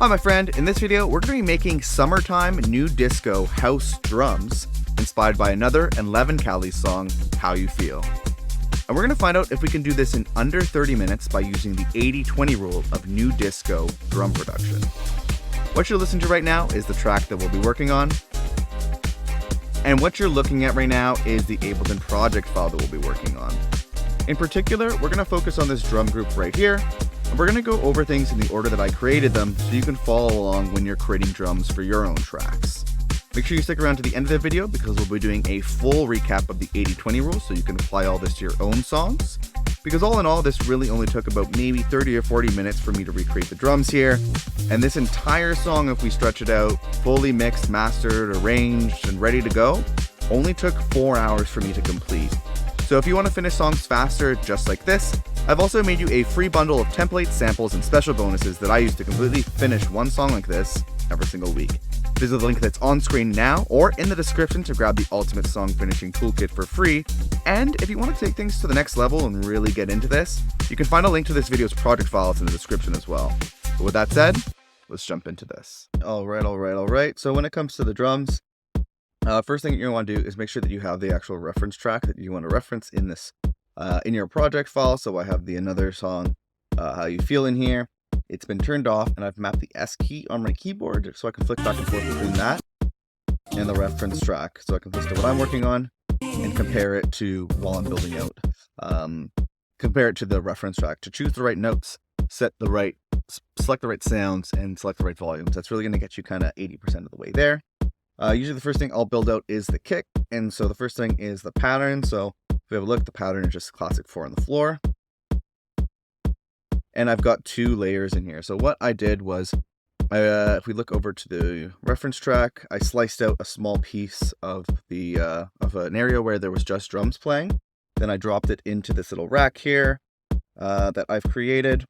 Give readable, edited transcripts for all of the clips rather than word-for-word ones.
Hi my friend, in this video we're going to be making summertime new disco house drums inspired by ANOTR and Leven Kali's song, How You Feel. And we're going to find out if we can do this in under 30 minutes by using the 80-20 rule of new disco drum production. What you're listening to right now is the track that we'll be working on. And what you're looking at right now is the Ableton project file that we'll be working on. In particular, we're going to focus on this drum group right here. And we're going to go over things in the order that I created them so you can follow along when you're creating drums for your own tracks. Make sure you stick around to the end of the video because we'll be doing a full recap of the 80-20 rule so you can apply all this to your own songs. Because all in all, this really only took about maybe 30 or 40 minutes for me to recreate the drums here. And this entire song, if we stretch it out, fully mixed, mastered, arranged, and ready to go, only took 4 hours for me to complete. So if you want to finish songs faster, just like this, I've also made you a free bundle of templates, samples, and special bonuses that I use to completely finish one song like this every single week. Visit the link that's on screen now or in the description to grab the ultimate song finishing toolkit for free. And if you want to take things to the next level and really get into this, you can find a link to this video's project files in the description as well. But with that said, let's jump into this. All right. So when it comes to the drums, first thing you want to do is make sure that you have the actual reference track that you want to reference in this in your project file. So I have the ANOTR song, How You Feel in here. It's been turned off and I've mapped the S key on my keyboard so I can flick back and forth between that and the reference track. So I can listen to what I'm working on and compare it to while I'm building out. Compare it to the reference track to choose the right notes, select the right sounds, and select the right volumes. That's really going to get you kind of 80% of the way there. Usually the first thing I'll build out is the kick. And so the first thing is the pattern. So if we have a look, the pattern is just classic 4 on the floor. And I've got 2 layers in here. So what I did was, if we look over to the reference track, I sliced out a small piece of the of an area where there was just drums playing. Then I dropped it into this little rack here that I've created.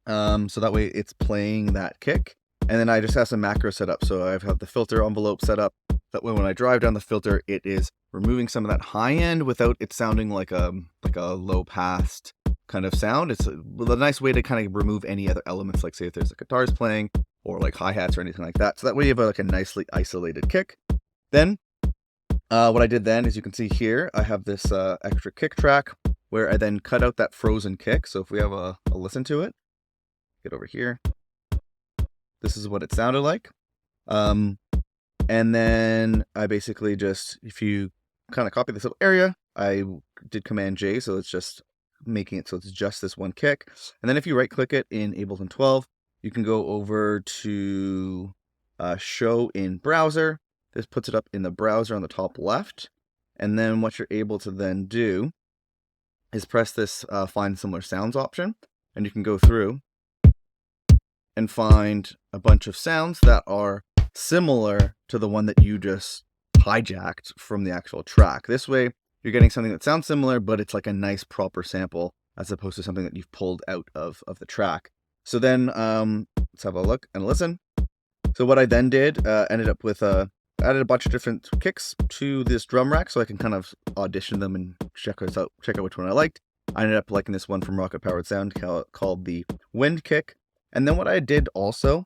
So that way it's playing that kick. And then I just have some macros set up. So I have the filter envelope set up. That way when I drive down the filter, it is removing some of that high end without it sounding like a low passed kind of sound. It's a nice way to kind of remove any other elements, like say if there's a guitars playing or like hi-hats or anything like that. So that way you have like a nicely isolated kick. Then what I did then is you can see here, I have this extra kick track where I then cut out that frozen kick. So if we have a listen to it, get over here. This is what it sounded like. And then I basically just, if you kind of copy this little area, I did Command J, so it's just making it so it's just this one kick. And then if you right click it in Ableton 12, you can go over to show in browser. This puts it up in the browser on the top left. And then what you're able to then do is press this find similar sounds option, and you can go through and find a bunch of sounds that are similar to the one that you just hijacked from the actual track. This way, you're getting something that sounds similar, but it's like a nice proper sample as opposed to something that you've pulled out of the track. So then let's have a look and listen. So what I then did, ended up with added a bunch of different kicks to this drum rack so I can kind of audition them and check out which one I liked. I ended up liking this one from Rocket Powered Sound called the Wind Kick. And then what I did also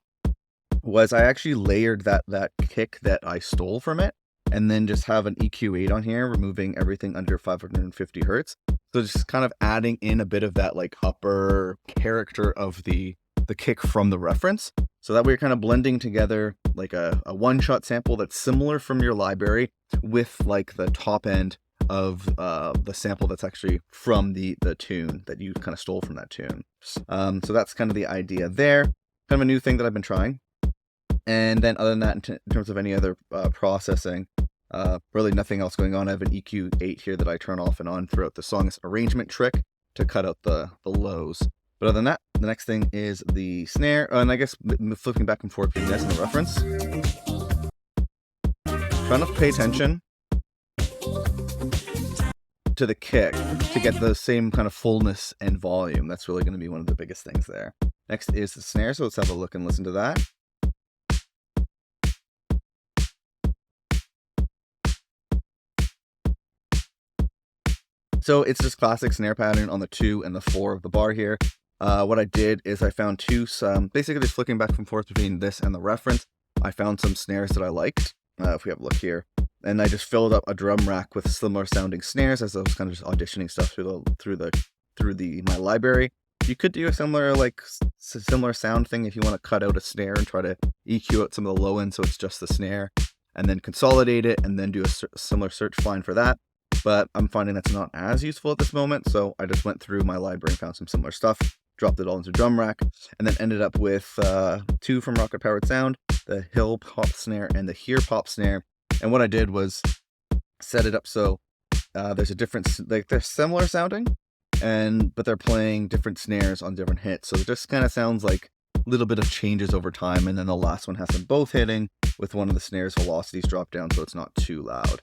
was I actually layered that kick that I stole from it, and then just have an EQ8 on here, removing everything under 550 hertz. So just kind of adding in a bit of that like upper character of the kick from the reference. So that way you're kind of blending together like a one-shot sample that's similar from your library with like the top end of the sample that's actually from the tune that you kind of stole from that tune. So that's kind of the idea there. Kind of a new thing that I've been trying. And then other than that, in terms of any other processing, really nothing else going on. I have an EQ8 here that I turn off and on throughout the song. This arrangement trick to cut out the lows. But other than that, the next thing is the snare. And I guess flipping back and forth between this and the reference. Trying to pay attention to the kick to get the same kind of fullness and volume. That's really going to be one of the biggest things there. Next is the snare. So let's have a look and listen to that. So it's just classic snare pattern on the 2 and the 4 of the bar here. What I did is I found basically just flicking back and forth between this and the reference. I found some snares that I liked, if we have a look here. And I just filled up a drum rack with similar sounding snares as I was kind of just auditioning stuff through my library. You could do a similar sound thing if you want to cut out a snare and try to EQ out some of the low end so it's just the snare, and then consolidate it and then do a similar search find for that. But I'm finding that's not as useful at this moment, so I just went through my library and found some similar stuff, dropped it all into drum rack, and then ended up with 2 from Rocket Powered Sound, the Hill Pop Snare and the Here Pop Snare. And what I did was set it up so there's a different, they're similar sounding, but they're playing different snares on different hits. So it just kind of sounds like a little bit of changes over time. And then the last one has them both hitting with one of the snares velocities drop down so it's not too loud.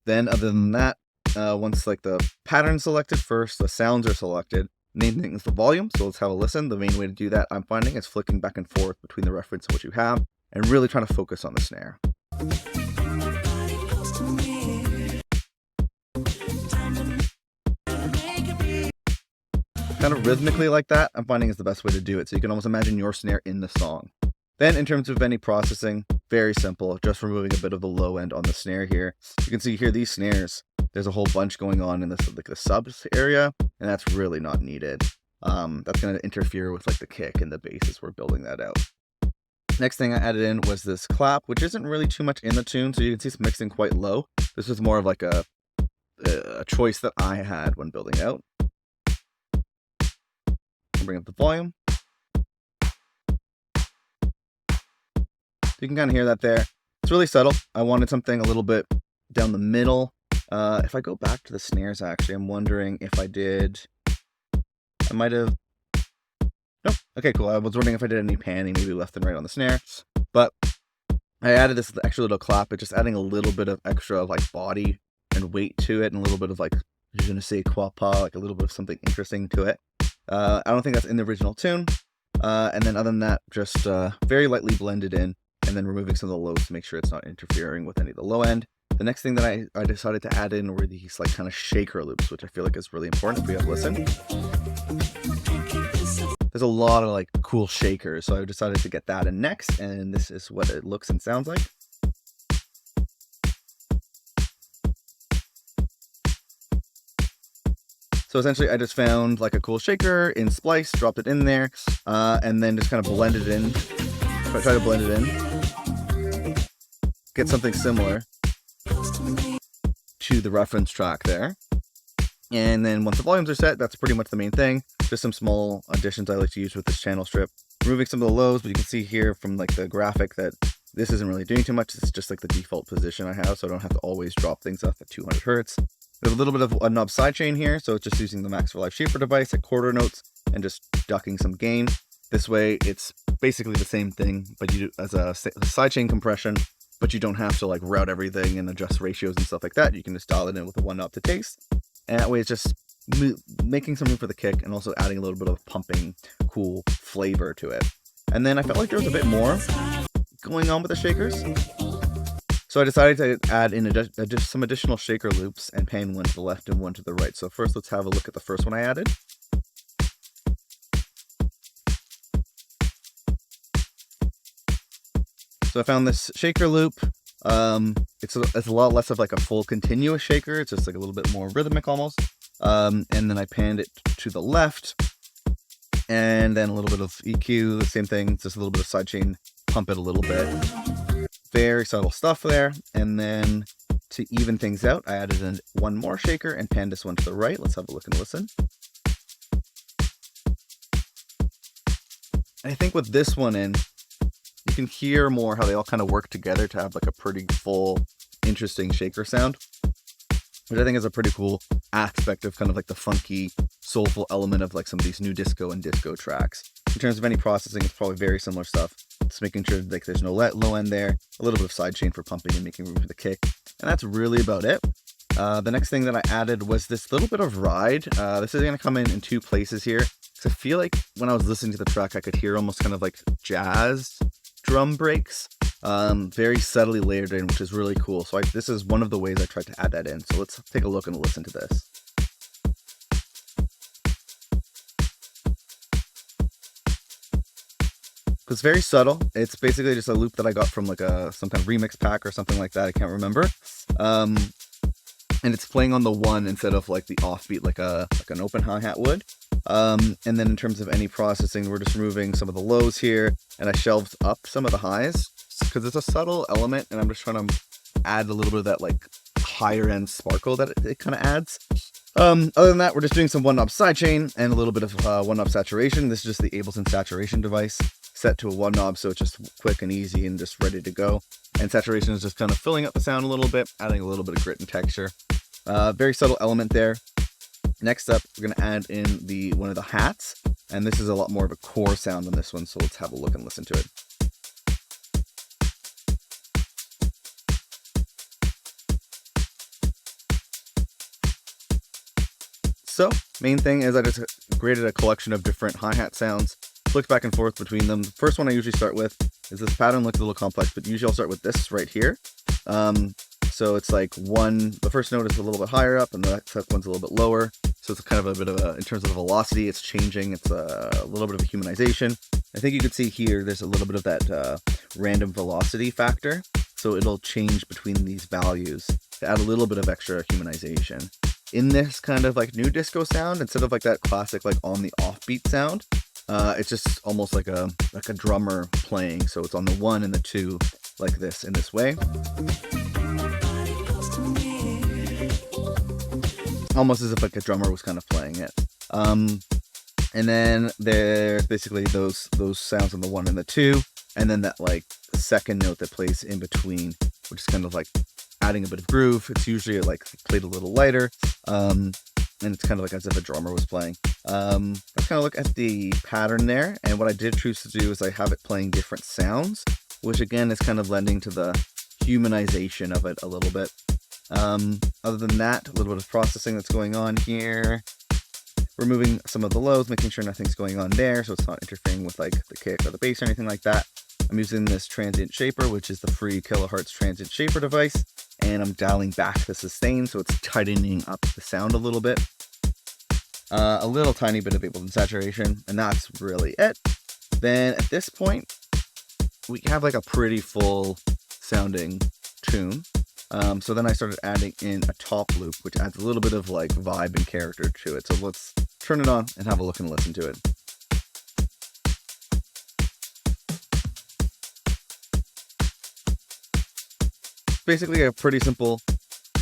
Then other than that, once like the pattern's selected first, the sounds are selected, main thing is the volume. So let's have a listen. The main way to do that, I'm finding, is flicking back and forth between the reference and what you have and really trying to focus on the snare. Kind of rhythmically like that, I'm finding is the best way to do it. So you can almost imagine your snare in the song. Then in terms of any processing, very simple, just removing a bit of the low end on the snare here. You can see here these snares, there's a whole bunch going on in this, like the subs area, and that's really not needed. That's going to interfere with like the kick and the bass as we're building that out. Next thing I added in was this clap, which isn't really too much in the tune, so you can see it's mixing quite low. This was more of like a choice that I had when building out. Bring up the volume. You can kind of hear that there. It's really subtle. I wanted something a little bit down the middle. If I go back to the snares, actually, I'm wondering if I might have, nope. Okay, cool. I was wondering if I did any panning, maybe left and right on the snare, but I added this extra little clap. It's just adding a little bit of extra like body and weight to it, and a little bit of like, je ne sais quoi pas, like a little bit of something interesting to it. I don't think that's in the original tune. And then other than that, just very lightly blended in, and then removing some of the lows to make sure it's not interfering with any of the low end. The next thing that I decided to add in were these like kind of shaker loops, which I feel like is really important if we have listen. There's a lot of like cool shakers, so I decided to get that in next, and this is what it looks and sounds like. So essentially I just found like a cool shaker in Splice, dropped it in there, and then just kind of blended it in. Try to blend it in. Get something similar to the reference track there. And then once the volumes are set, that's pretty much the main thing. Just some small additions I like to use with this channel strip. Removing some of the lows, but you can see here from like the graphic that this isn't really doing too much. It's just like the default position I have, so I don't have to always drop things off at 200 hertz. We have a little bit of a knob sidechain here, so it's just using the Max for Live shaper device at quarter notes and just ducking some gain. This way, it's basically the same thing, but you do as a sidechain compression, but you don't have to like route everything and adjust ratios and stuff like that. You can just dial it in with a one knob to taste. And that way it's just making some room for the kick and also adding a little bit of pumping, cool flavor to it. And then I felt like there was a bit more going on with the shakers. So I decided to add in some additional shaker loops and pan one to the left and one to the right. So first let's have a look at the first one I added. So I found this shaker loop. It's a lot less of like a full continuous shaker. It's just like a little bit more rhythmic almost. And then I panned it to the left, and then a little bit of EQ, the same thing, just a little bit of sidechain, pump it a little bit. Very subtle stuff there. And then to even things out, I added in one more shaker and panned this one to the right. Let's have a look and listen. And I think with this one in, you can hear more how they all kind of work together to have like a pretty full, interesting shaker sound, which I think is a pretty cool aspect of kind of like the funky, soulful element of like some of these new disco and disco tracks. In terms of any processing, it's probably very similar stuff. Just making sure like there's no low end there, a little bit of sidechain for pumping and making room for the kick. And that's really about it. The next thing that I added was this little bit of ride. This is going to come in two places here. So I feel like when I was listening to the track, I could hear almost kind of like jazz drum breaks, very subtly layered in, which is really cool. So this is one of the ways I tried to add that in. So let's take a look and listen to this. It's very subtle. It's basically just a loop that I got from like some kind of remix pack or something like that. I can't remember. And it's playing on the one instead of like the offbeat, like an open hi-hat would. And then in terms of any processing, we're just removing some of the lows here, and I shelved up some of the highs because it's a subtle element, and I'm just trying to add a little bit of that like higher end sparkle that it kind of adds. Other than that, we're just doing some 1-knob sidechain and a little bit of 1-knob saturation. This is just the Ableton saturation device set to a 1-knob, so it's just quick and easy and just ready to go. And saturation is just kind of filling up the sound a little bit, adding a little bit of grit and texture. Very subtle element there. Next up, we're going to add in one of the hats, and this is a lot more of a core sound than this one, so let's have a look and listen to it. So, main thing is I just created a collection of different hi-hat sounds, flicked back and forth between them. The first one I usually start with is this pattern. Looks a little complex, but usually I'll start with this right here. So it's like the first note is a little bit higher up, and the second one's a little bit lower. So it's kind of a bit of in terms of the velocity, it's changing. It's a little bit of a humanization. I think you can see here, there's a little bit of that random velocity factor. So it'll change between these values to add a little bit of extra humanization. In this kind of like new disco sound, instead of like that classic like on the offbeat sound, it's just almost like a drummer playing. So it's on the 1 and the 2 like this, in this way. Almost as if like a drummer was kind of playing it. And then there's basically those sounds on the 1 and the 2, and then that like second note that plays in between, which is kind of like adding a bit of groove. It's usually like played a little lighter, and it's kind of like as if a drummer was playing. Let's kind of look at the pattern there, and what I did choose to do is I have it playing different sounds, which again is kind of lending to the humanization of it a little bit. Other than that, a little bit of processing that's going on here. Removing some of the lows, making sure nothing's going on there, so it's not interfering with like the kick or the bass or anything like that. I'm using this transient shaper, which is the free kilohertz transient shaper device, and I'm dialing back the sustain, so it's tightening up the sound a little bit. A little tiny bit of Ableton saturation, and that's really it. Then at this point, we have like a pretty full sounding tune. So then I started adding in a top loop, which adds a little bit of like vibe and character to it. So let's turn it on and have a look and listen to it. Basically a pretty simple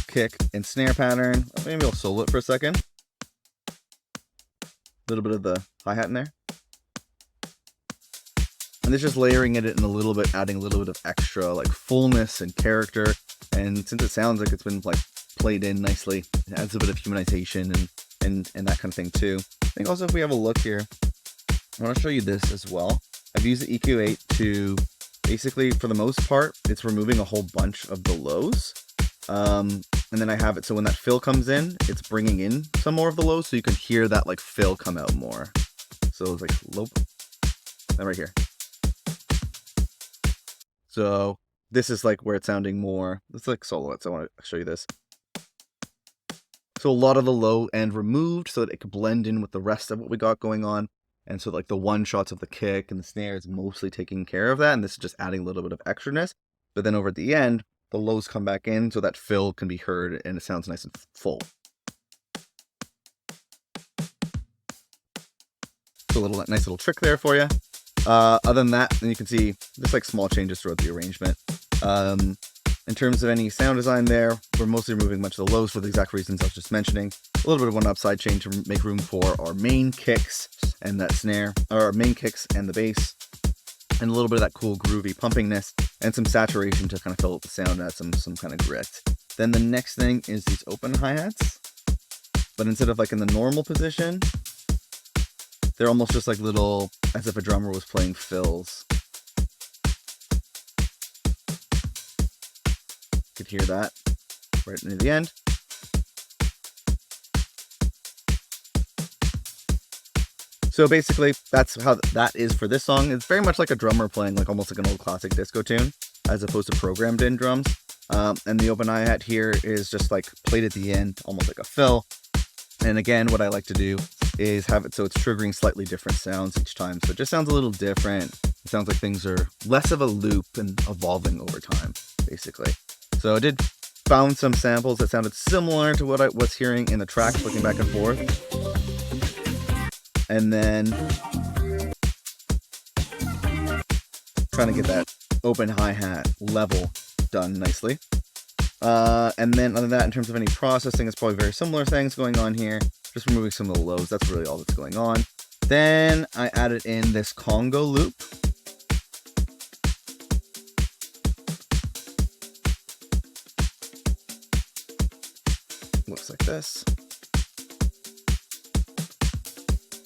kick and snare pattern. Maybe I'll solo it for a second. A little bit of the hi-hat in there. And it's just layering it in a little bit, adding a little bit of extra like fullness and character. And since it sounds like it's been like played in nicely, it adds a bit of humanization and that kind of thing too. I think also if we have a look here, I want to show you this as well. I've used the EQ8 to basically, for the most part, it's removing a whole bunch of the lows. And then I have it so when that fill comes in, it's bringing in some more of the lows so you can hear that like fill come out more. So it's like low, that right here. So this is like where it's sounding more, it's like solo it, so I want to show you this. So a lot of the low end removed so that it could blend in with the rest of what we got going on. And so like the one shots of the kick and the snare is mostly taking care of that. And this is just adding a little bit of extraness. But then over at the end, the lows come back in so that fill can be heard and it sounds nice and full. So a nice little trick there for you. Other than that, then you can see just like small changes throughout the arrangement. In terms of any sound design there, we're mostly removing much of the lows for the exact reasons I was just mentioning. A little bit of 1-knob sidechain to make room for our main kicks and that snare, or our main kicks and the bass, and a little bit of that cool groovy pumpingness, and some saturation to kind of fill up the sound, add some kind of grit. Then the next thing is these open hi-hats, but instead of like in the normal position, they're almost just like little, as if a drummer was playing fills. You could hear that right near the end. So basically, that's how that is for this song. It's very much like a drummer playing like almost like an old classic disco tune, as opposed to programmed in drums. And the open hi-hat here is just like played at the end, almost like a fill. And again, what I like to do is have it so it's triggering slightly different sounds each time. So it just sounds a little different. It sounds like things are less of a loop and evolving over time, basically. So I did found some samples that sounded similar to what I was hearing in the track, flicking back and forth. And then trying to get that open hi-hat level done nicely. And then other than that, in terms of any processing, it's probably very similar things going on here. Just removing some of the lows. That's really all that's going on. Then I added in this Congo loop. Looks like this.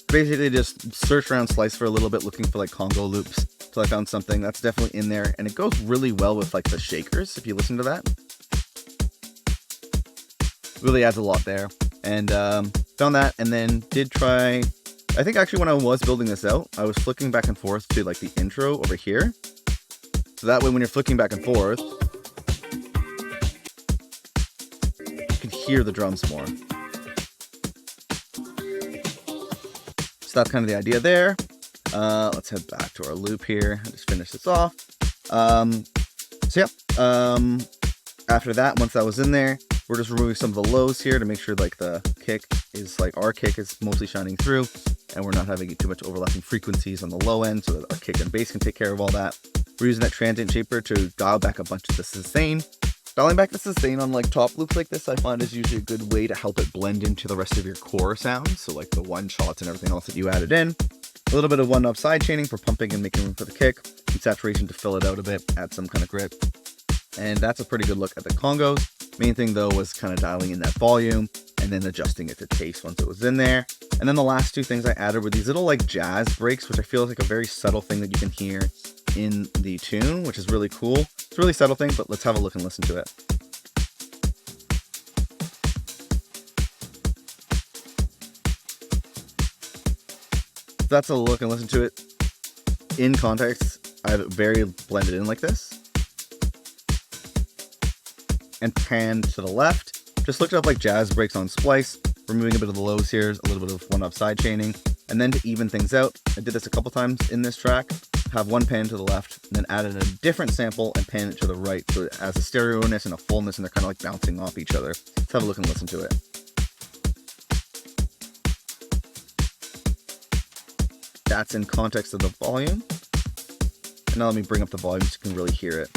Basically just searched around Slice for a little bit, looking for like Congo loops, till I found something that's definitely in there, and it goes really well with like the shakers, if you listen to that. Really adds a lot there. And found that, and then did try, I think actually when I was building this out, I was flicking back and forth to like the intro over here. So that way when you're flicking back and forth, you can hear the drums more. So that's kind of the idea there. Let's head back to our loop here and just finish this off. So yeah, after that, once that was in there, we're just removing some of the lows here to make sure like the kick is like our kick is mostly shining through, and we're not having too much overlapping frequencies on the low end, so that our kick and bass can take care of all that. We're using that transient shaper to dial back a bunch of the sustain. Dialing back the sustain on like top loops like this, I find is usually a good way to help it blend into the rest of your core sounds. So like the one shots and everything else that you added in. A little bit of one knob side chaining for pumping and making room for the kick. And saturation to fill it out a bit, add some kind of grit. And that's a pretty good look at the Congos. Main thing though was kind of dialing in that volume and then adjusting it to taste once it was in there. And then the last two things I added were these little like jazz breaks, which I feel is like a very subtle thing that you can hear in the tune, which is really cool. It's a really subtle thing, but let's have a look and listen to it. That's a look and listen to it. In context, I have it very blended in like this. And panned to the left. Just looked up like jazz breaks on Splice, removing a bit of the lows here, a little bit of one up side chaining. And then to even things out, I did this a couple times in this track, have one pan to the left, and then added a different sample and pan it to the right, so it has a stereo-ness and a fullness, and they're kind of like bouncing off each other. Let's have a look and listen to it. That's in context of the volume. And now let me bring up the volume so you can really hear it.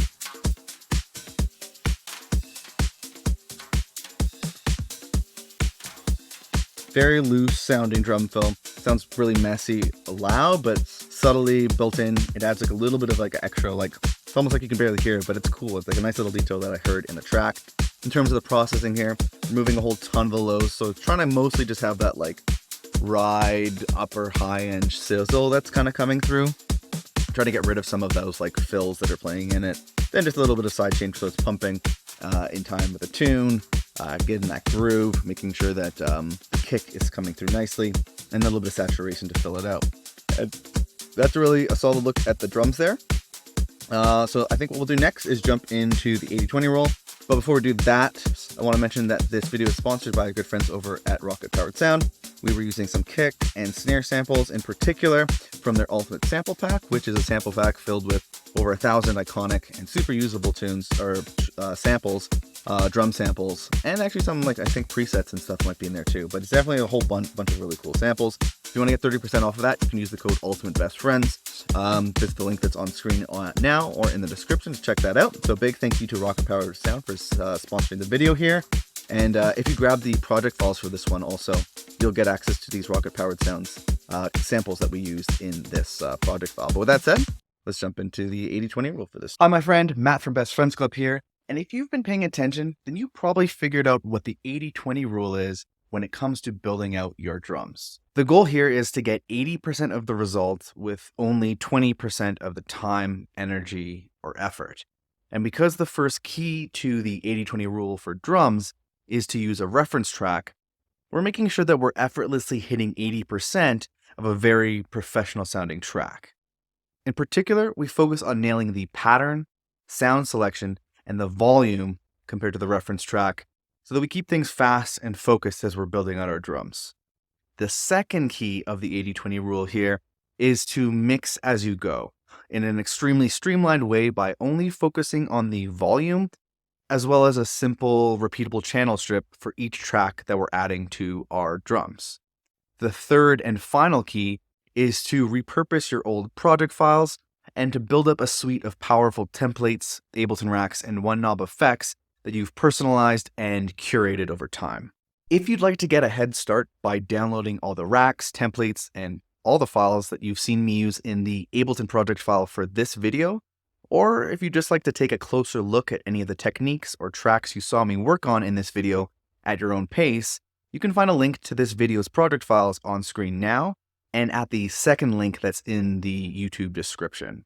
Very loose sounding drum fill. Sounds really messy, loud, but subtly built in. It adds like a little bit of like extra, like it's almost like you can barely hear it, but it's cool. It's like a nice little detail that I heard in the track. In terms of the processing here, removing a whole ton of the lows. So trying to mostly just have that like ride upper high end sizzle that's kind of coming through. Trying to get rid of some of those like fills that are playing in it. Then just a little bit of side change so it's pumping in time with the tune. Getting that groove, making sure that the kick is coming through nicely, and a little bit of saturation to fill it out. And that's really a solid look at the drums there. So I think what we'll do next is jump into the 80-20 roll. But before we do that, I want to mention that this video is sponsored by our good friends over at Rocket Powered Sound. We were using some kick and snare samples in particular from their Ultimate Sample Pack, which is a sample pack filled with over 1,000 iconic and super usable tunes or samples, drum samples, and actually some like I think presets and stuff might be in there too. But it's definitely a whole bunch of really cool samples. If you want to get 30% off of that, you can use the code UltimateBestFriends. Visit the link that's on screen now or in the description to check that out. So big thank you to Rocket Powered Sound for sponsoring the video here. And if you grab the project files for this one also, you'll get access to these Rocket Powered Sounds samples that we used in this project file. But with that said, let's jump into the 80-20 rule for this. Hi, my friend, Matt from Best Friends Club here. And if you've been paying attention, then you probably figured out what the 80-20 rule is when it comes to building out your drums. The goal here is to get 80% of the results with only 20% of the time, energy, or effort. And because the first key to the 80-20 rule for drums is to use a reference track, we're making sure that we're effortlessly hitting 80% of a very professional sounding track. In particular, we focus on nailing the pattern, sound selection, and the volume compared to the reference track so that we keep things fast and focused as we're building out our drums. The second key of the 80-20 rule here is to mix as you go. in an extremely streamlined way by only focusing on the volume, as well as a simple repeatable channel strip for each track that we're adding to our drums. The third and final key is to repurpose your old project files and to build up a suite of powerful templates, Ableton racks, and one knob effects that you've personalized and curated over time. If you'd like to get a head start by downloading all the racks, templates, and all the files that you've seen me use in the Ableton project file for this video, or if you'd just like to take a closer look at any of the techniques or tracks you saw me work on in this video at your own pace, you can find a link to this video's project files on screen now and at the second link that's in the YouTube description.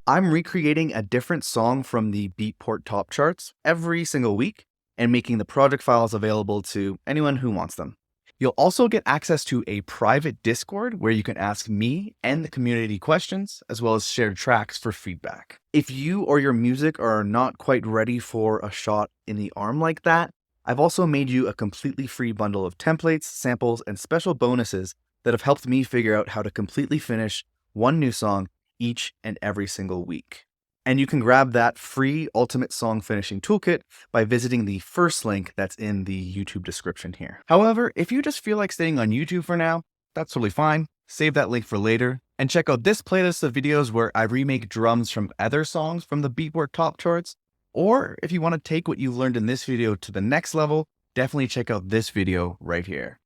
I'm recreating a different song from the Beatport top charts every single week and making the project files available to anyone who wants them. You'll also get access to a private Discord where you can ask me and the community questions, as well as share tracks for feedback. If you or your music are not quite ready for a shot in the arm like that, I've also made you a completely free bundle of templates, samples, and special bonuses that have helped me figure out how to completely finish one new song each and every single week. And you can grab that free Ultimate Song Finishing Toolkit by visiting the first link that's in the YouTube description here. However, if you just feel like staying on YouTube for now, that's totally fine. Save that link for later. And check out this playlist of videos where I remake drums from other songs from the Beatport top charts. Or if you want to take what you've learned in this video to the next level, definitely check out this video right here.